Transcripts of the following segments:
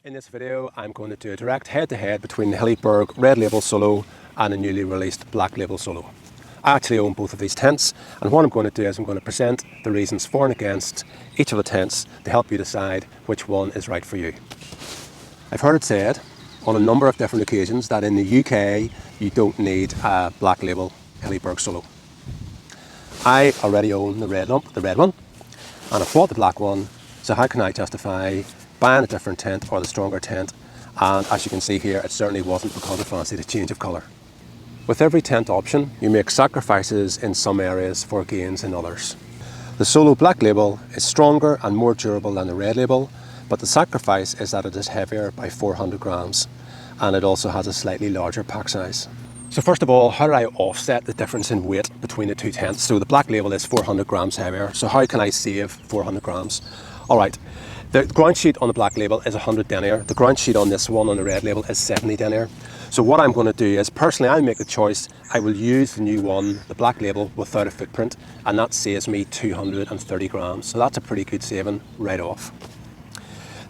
In this video, I'm going to do a direct head-to-head between the Hilleberg Red Label Soulo and the newly released Black Label Soulo. I actually own both of these tents, and what I'm going to do is I'm going to present the reasons for and against each of the tents to help you decide which one is right for you. I've heard it said on a number of different occasions that in the UK you don't need a Black Label Hilleberg Soulo. I already own the red one, and I've bought the black one, so how can I justify buying a different tent or the stronger tent? And as you can see here, it certainly wasn't because I fancied a change of colour. With every tent option, you make sacrifices in some areas for gains in others. The Soulo Black Label is stronger and more durable than the Red Label, but the sacrifice is that it is heavier by 400 grams, and it also has a slightly larger pack size. So first of all, how do I offset the difference in weight between the two tents? So the Black Label is 400 grams heavier, so how can I save 400 grams? Alright, the ground sheet on the Black Label is 100 denier. The ground sheet on this one on the Red Label is 70 denier. So what I'm going to do is, personally, I'll make the choice. I will use the new one, the Black Label, without a footprint, and that saves me 230 grams. So that's a pretty good saving right off.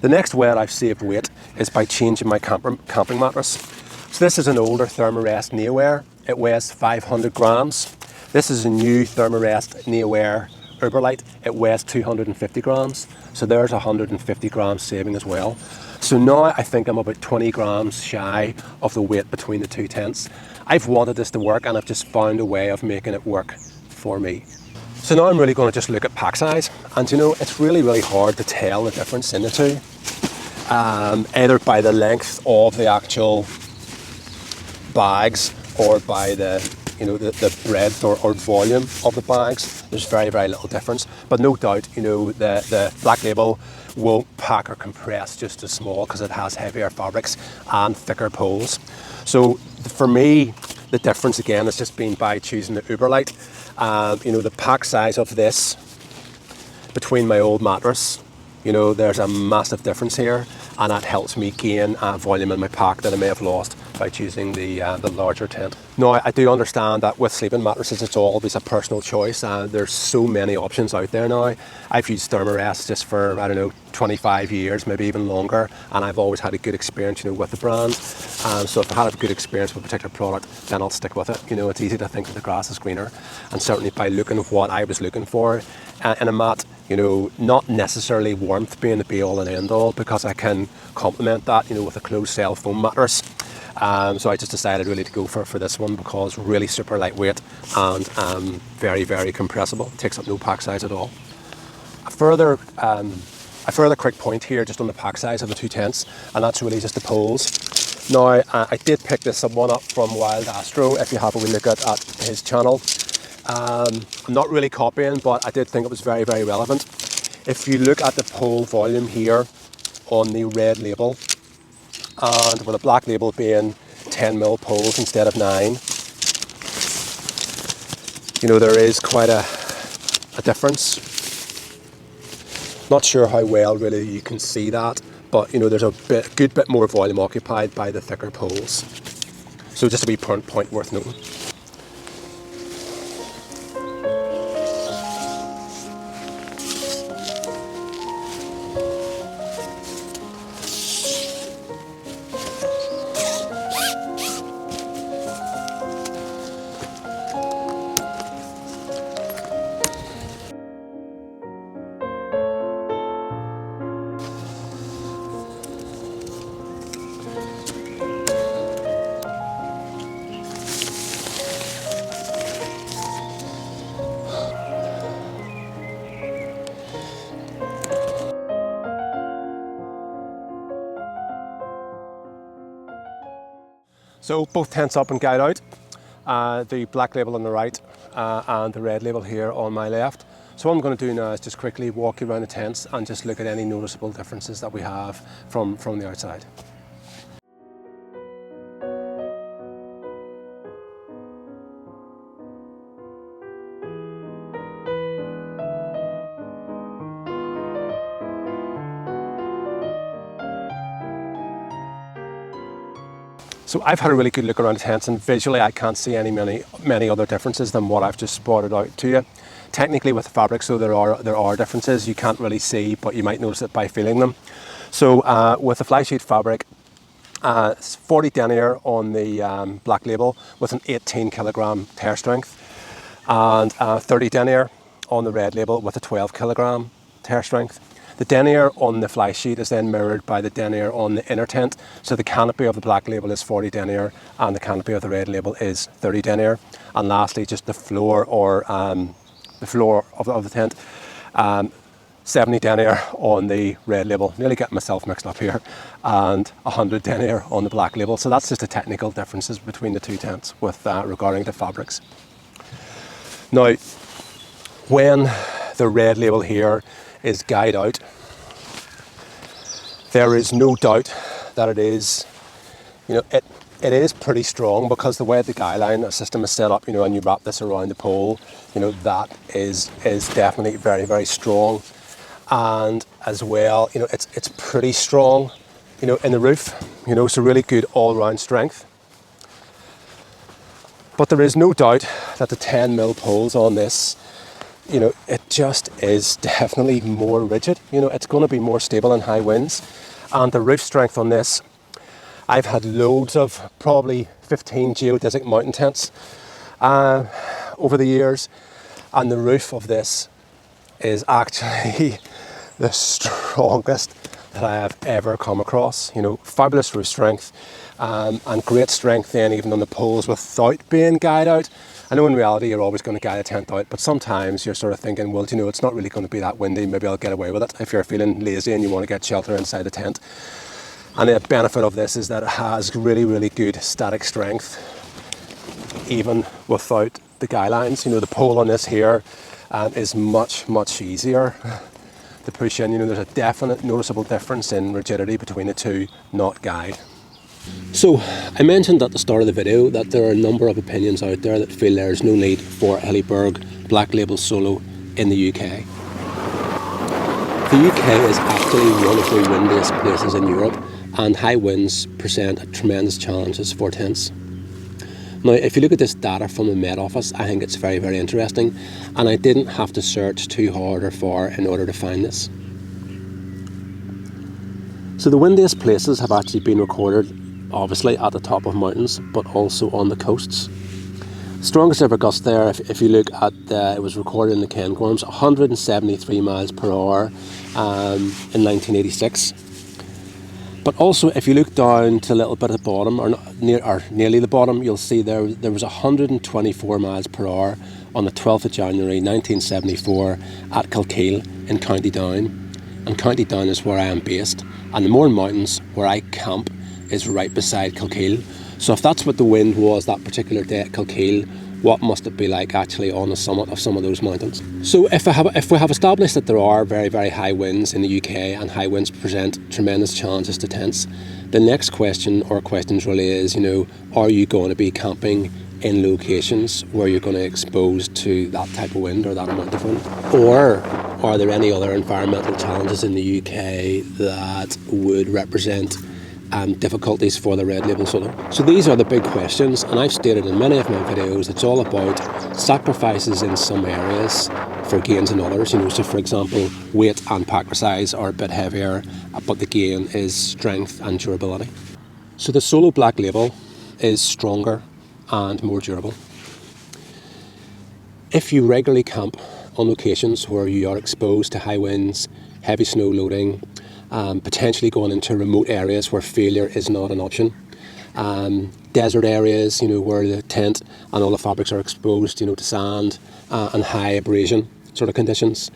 The next way I've saved weight is by changing my camping mattress. So this is an older Thermarest Neoware. It weighs 500 grams. This is a new Thermarest Neoware Uberlight. It weighs 250 grams. So there's 150 grams saving as well. So now I think I'm about 20 grams shy of the weight between the two tents. I've wanted this to work, and I've just found a way of making it work for me. So now I'm really going to just look at pack size, and you know, it's really hard to tell the difference in the two, either by the length of the actual bags or by the breadth or volume of the bags. There's very little difference, but no doubt, the Black Label won't pack or compress just as small because it has heavier fabrics and thicker poles. So for me, the difference again has just been by choosing the Uberlight. The pack size of this between my old mattress, there's a massive difference here, and that helps me gain volume in my pack that I may have lost by choosing the larger tent. Now, I do understand that with sleeping mattresses, it's always a personal choice. There's so many options out there now. I've used Thermarest just for, 25 years, maybe even longer, and I've always had a good experience, with the brand. So if I had a good experience with a particular product, then I'll stick with it. It's easy to think that the grass is greener, and certainly by looking at what I was looking for in a mat, not necessarily warmth being the be-all and end-all, because I can complement that, with a closed cell foam mattress. So I just decided really to go for this one because really super lightweight and very compressible. It takes up no pack size at all. A further quick point here just on the pack size of the two tents, and that's really just the poles. Now, I did pick this one up from Wild Astro, if you have a wee look at his channel. I'm not really copying, but I did think it was very relevant. If you look at the pole volume here on the Red Label, and with the Black Label being 10mm poles instead of 9, there is quite a difference. Not sure how well really you can see that, but there's a good bit more volume occupied by the thicker poles. So just a wee point worth noting. So both tents up and guyed out, the Black Label on the right and the Red Label here on my left. So what I'm going to do now is just quickly walk you around the tents and just look at any noticeable differences that we have from the outside. So I've had a really good look around the tents, and visually I can't see many other differences than what I've just spotted out to you. Technically with the fabrics, so there are differences you can't really see, but you might notice it by feeling them. So with the fly sheet fabric, it's 40 denier on the Black Label with an 18 kilogram tear strength, and 30 denier on the Red Label with a 12 kilogram tear strength. The denier on the fly sheet is then mirrored by the denier on the inner tent. So the canopy of the Black Label is 40 denier and the canopy of the Red Label is 30 denier. And lastly, just the floor or the floor of the tent, 70 denier on the Red Label, nearly getting myself mixed up here, and 100 denier on the Black Label. So that's just the technical differences between the two tents with regarding the fabrics. Now, when the Red Label here is guyed out, there is no doubt that it is, it is pretty strong, because the way the guy line system is set up, and you wrap this around the pole, that is definitely very, very strong. And as well, it's pretty strong, in the roof, so really good all-round strength. But there is no doubt that the 10mm poles on this, it just is definitely more rigid. It's going to be more stable in high winds. And the roof strength on this, I've had loads of probably 15 geodesic mountain tents over the years. And the roof of this is actually the strongest that I have ever come across. Fabulous roof strength and great strength then even on the poles without being guyed out. I know in reality you're always going to guide a tent out, but sometimes you're sort of thinking, well, it's not really going to be that windy, maybe I'll get away with it, if you're feeling lazy and you want to get shelter inside the tent. And the benefit of this is that it has really, really good static strength, even without the guy lines. The pole on this here is much, much easier to push in. There's a definite noticeable difference in rigidity between the two, not guyed. So I mentioned at the start of the video that there are a number of opinions out there that feel there's no need for Hilleberg Black Label Soulo in the UK. The UK is actually one of the windiest places in Europe, and high winds present tremendous challenges for tents. Now, if you look at this data from the Met Office, I think it's very, very interesting, and I didn't have to search too hard or far in order to find this. So the windiest places have actually been recorded obviously at the top of mountains, but also on the coasts. Strongest ever gust there, if you look at, it was recorded in the Cairngorms, 173 miles per hour in 1986. But also, if you look down to a little bit at the bottom, or nearly the bottom, you'll see there was 124 miles per hour on the 12th of January 1974 at Kilkeel in County Down. And County Down is where I am based, and the Mourne Mountains, where I camp, is right beside Kilkeel. So if that's what the wind was that particular day at Kilkeel, what must it be like actually on the summit of some of those mountains? So if we have established that there are very, very high winds in the UK, and high winds present tremendous challenges to tents, the next question or questions really is, are you going to be camping in locations where you're going to expose to that type of wind or that amount of wind? Or are there any other environmental challenges in the UK that would represent difficulties for the Red Label Soulo? So these are the big questions, and I've stated in many of my videos it's all about sacrifices in some areas for gains in others. So for example, weight and packer size are a bit heavier, but the gain is strength and durability. So the Soulo Black Label is stronger and more durable. If you regularly camp on locations where you are exposed to high winds, heavy snow loading, potentially going into remote areas where failure is not an option, desert areas, where the tent and all the fabrics are exposed, to sand and high abrasion sort of conditions,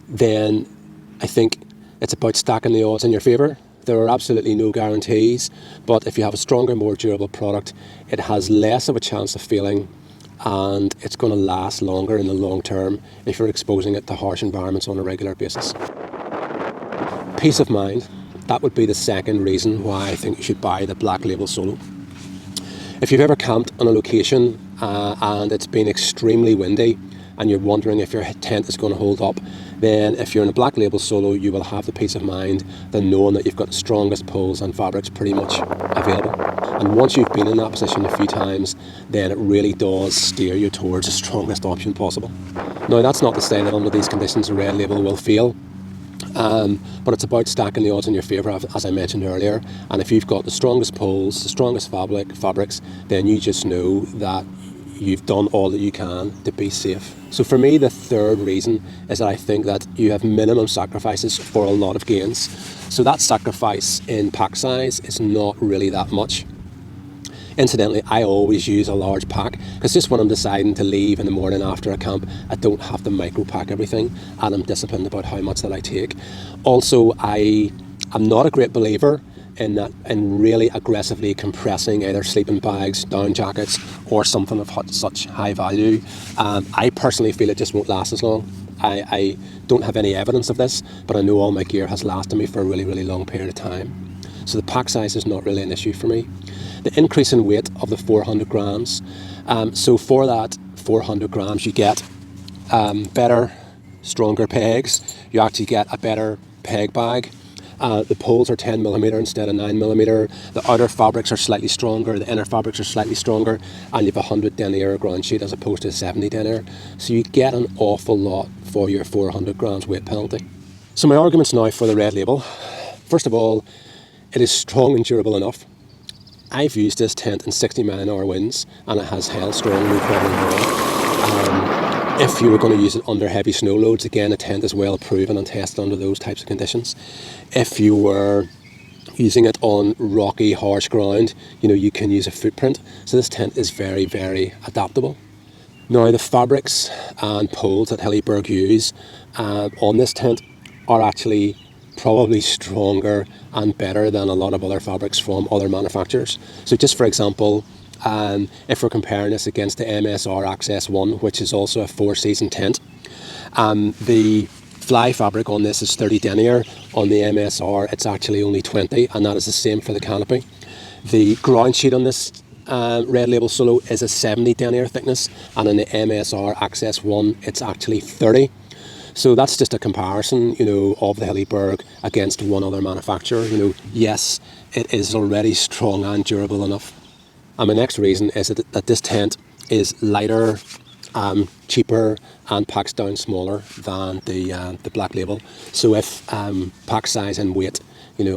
then I think it's about stacking the odds in your favour. There are absolutely no guarantees, but if you have a stronger, more durable product, it has less of a chance of failing, and it's going to last longer in the long term if you're exposing it to harsh environments on a regular basis. Peace of mind, that would be the second reason why I think you should buy the Black Label Soulo. If you've ever camped on a location and it's been extremely windy and you're wondering if your tent is going to hold up, then if you're in a Black Label Soulo, you will have the peace of mind than knowing that you've got the strongest poles and fabrics pretty much available. And once you've been in that position a few times, then it really does steer you towards the strongest option possible. Now, that's not to say that under these conditions the Red Label will fail. But it's about stacking the odds in your favour, as I mentioned earlier. And if you've got the strongest poles, the strongest fabrics, then you just know that you've done all that you can to be safe. So for me, the third reason is that I think that you have minimum sacrifices for a lot of gains. So that sacrifice in pack size is not really that much. Incidentally, I always use a large pack because just when I'm deciding to leave in the morning after a camp, I don't have to micro pack everything, and I'm disciplined about how much that I take. Also, I'm not a great believer in really aggressively compressing either sleeping bags, down jackets, or something of such high value. I personally feel it just won't last as long. I don't have any evidence of this, but I know all my gear has lasted me for a really, really long period of time. So the pack size is not really an issue for me. The increase in weight of the 400 grams. So for that 400 grams, you get better, stronger pegs. You actually get a better peg bag. The poles are 10mm instead of 9mm. The outer fabrics are slightly stronger, the inner fabrics are slightly stronger, and you have 100 denier ground sheet as opposed to 70 denier. So you get an awful lot for your 400 grams weight penalty. So my arguments now for the Red Label. First of all, it is strong and durable enough. I've used this tent in 60 mile-an-hour winds, and it has held strong, no problem at all. If you were going to use it under heavy snow loads, again, a tent is well proven and tested under those types of conditions. If you were using it on rocky, harsh ground, you can use a footprint. So this tent is very, very adaptable. Now, the fabrics and poles that Hilleberg use on this tent are actually probably stronger and better than a lot of other fabrics from other manufacturers. So just for example, if we're comparing this against the MSR Access 1, which is also a 4-season tent, the fly fabric on this is 30 denier. On the MSR, it's actually only 20, and that is the same for the canopy. The ground sheet on this Red Label Soulo is a 70 denier thickness, and in the MSR Access 1, it's actually 30. So that's just a comparison, of the Hilleberg against one other manufacturer. Yes, it is already strong and durable enough. And my next reason is that this tent is lighter, cheaper, and packs down smaller than the Black Label. So if pack size and weight,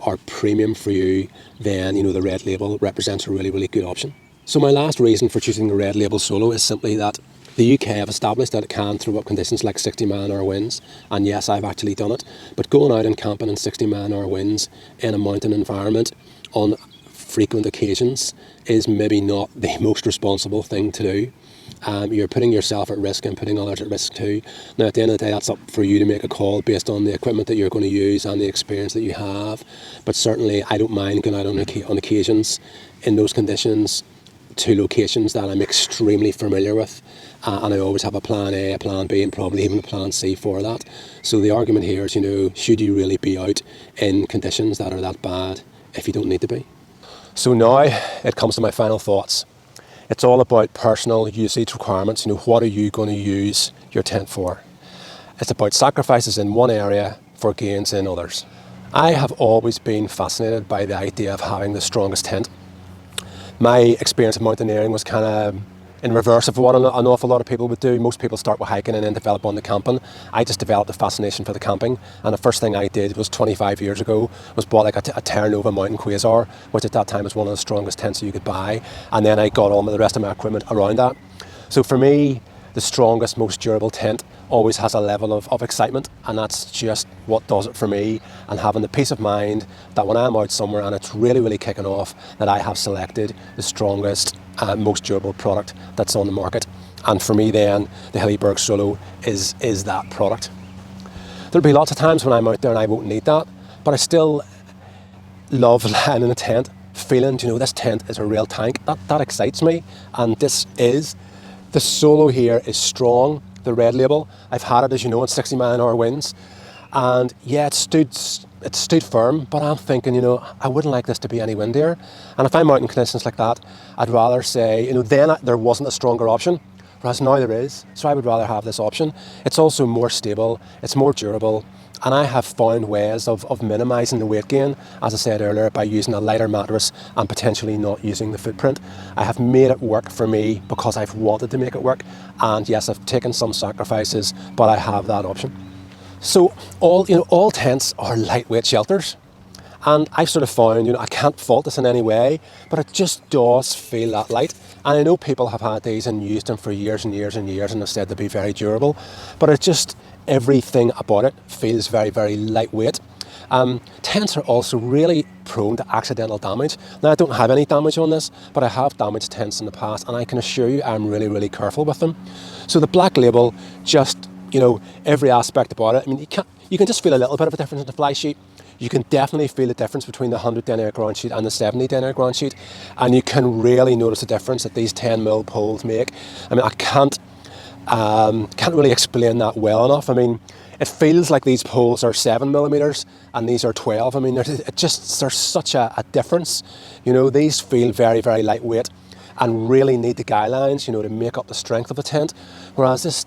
are premium for you, then the Red Label represents a really, really good option. So my last reason for choosing the Red Label Soulo is simply that the UK have established that it can throw up conditions like 60 mile-an-hour winds, and yes, I've actually done it. But going out and camping in 60 mile-an-hour winds in a mountain environment on frequent occasions is maybe not the most responsible thing to do. You're putting yourself at risk and putting others at risk too. Now, at the end of the day, that's up for you to make a call based on the equipment that you're going to use and the experience that you have. But certainly, I don't mind going out on occasions in those conditions to locations that I'm extremely familiar with, and I always have a plan A, a plan B, and probably even a plan C for that. So the argument here is, should you really be out in conditions that are that bad if you don't need to be? So now it comes to my final thoughts. It's all about personal usage requirements. What are you going to use your tent for? It's about sacrifices in one area for gains in others. I have always been fascinated by the idea of having the strongest tent. My experience of mountaineering was kind of in reverse of what an awful lot of people would do. Most people start with hiking and then develop on the camping. I just developed a fascination for the camping, and the first thing I did was 25 years ago was bought like a Terra Nova Mountain Quasar, which at that time was one of the strongest tents you could buy, and then I got on with the rest of my equipment around that. So for me, the strongest, most durable tent always has a level of excitement, and that's just what does it for me. And having the peace of mind that when I'm out somewhere and it's really, really kicking off, that I have selected the strongest, most durable product that's on the market. And for me then, the Hilleberg Soulo is that product. There'll be lots of times when I'm out there and I won't need that, but I still love lying in a tent, feeling, this tent is a real tank. That excites me, and this is. The Soulo here is strong, the Red Label. I've had it, as you know, in 60 mile-an-hour winds. And yeah, it stood firm, but I'm thinking, I wouldn't like this to be any windier. And if I'm out in conditions like that, I'd rather say, then there wasn't a stronger option, whereas now there is. So I would rather have this option. It's also more stable, it's more durable, and I have found ways of minimising the weight gain, as I said earlier, by using a lighter mattress and potentially not using the footprint. I have made it work for me because I've wanted to make it work, and yes, I've taken some sacrifices, but I have that option. So all tents are lightweight shelters. And I've sort of found, I can't fault this in any way, but it just does feel that light. And I know people have had these and used them for years and years and years and have said they'd be very durable, but it just, everything about it feels very, very lightweight. Tents are also really prone to accidental damage. Now, I don't have any damage on this, but I have damaged tents in the past, and I can assure you I'm really, really careful with them. So the Black Label, just, every aspect about it, I mean, you can just feel a little bit of a difference in the fly sheet. You can definitely feel the difference between the 100 denier ground sheet and the 70 denier ground sheet, and you can really notice the difference that these 10mm poles make. I mean, I can't really explain that well enough. I mean, it feels like these poles are 7mm and these are 12. I mean, there's such a difference. These feel very, very lightweight and really need the guy lines, to make up the strength of a tent, whereas this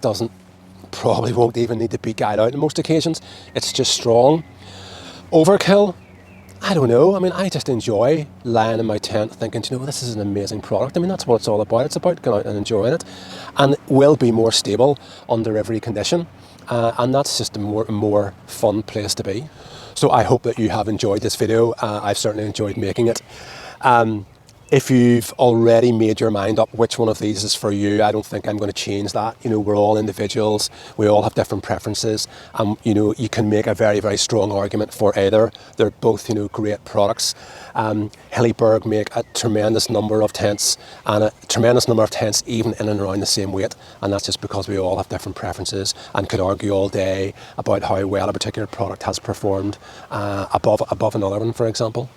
probably won't even need to be guyed out on most occasions. It's just strong. Overkill? I don't know. I mean, I just enjoy lying in my tent thinking, this is an amazing product. I mean, that's what it's all about. It's about going out and enjoying it. And it will be more stable under every condition. And that's just a more fun place to be. So I hope that you have enjoyed this video. I've certainly enjoyed making it. If you've already made your mind up which one of these is for you, I don't think I'm going to change that. We're all individuals. We all have different preferences. You can make a very, very strong argument for either. They're both, great products. Hilleberg make a tremendous number of tents, and a tremendous number of tents even in and around the same weight. And that's just because we all have different preferences and could argue all day about how well a particular product has performed above another one, for example.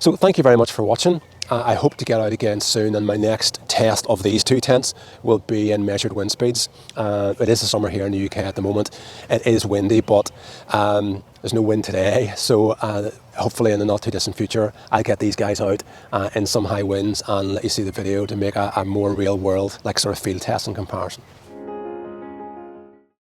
So thank you very much for watching. I hope to get out again soon, and my next test of these two tents will be in measured wind speeds. It is the summer here in the UK at the moment. It is windy, but there's no wind today, so hopefully in the not too distant future I'll get these guys out in some high winds and let you see the video to make a more real world, like sort of field test in comparison.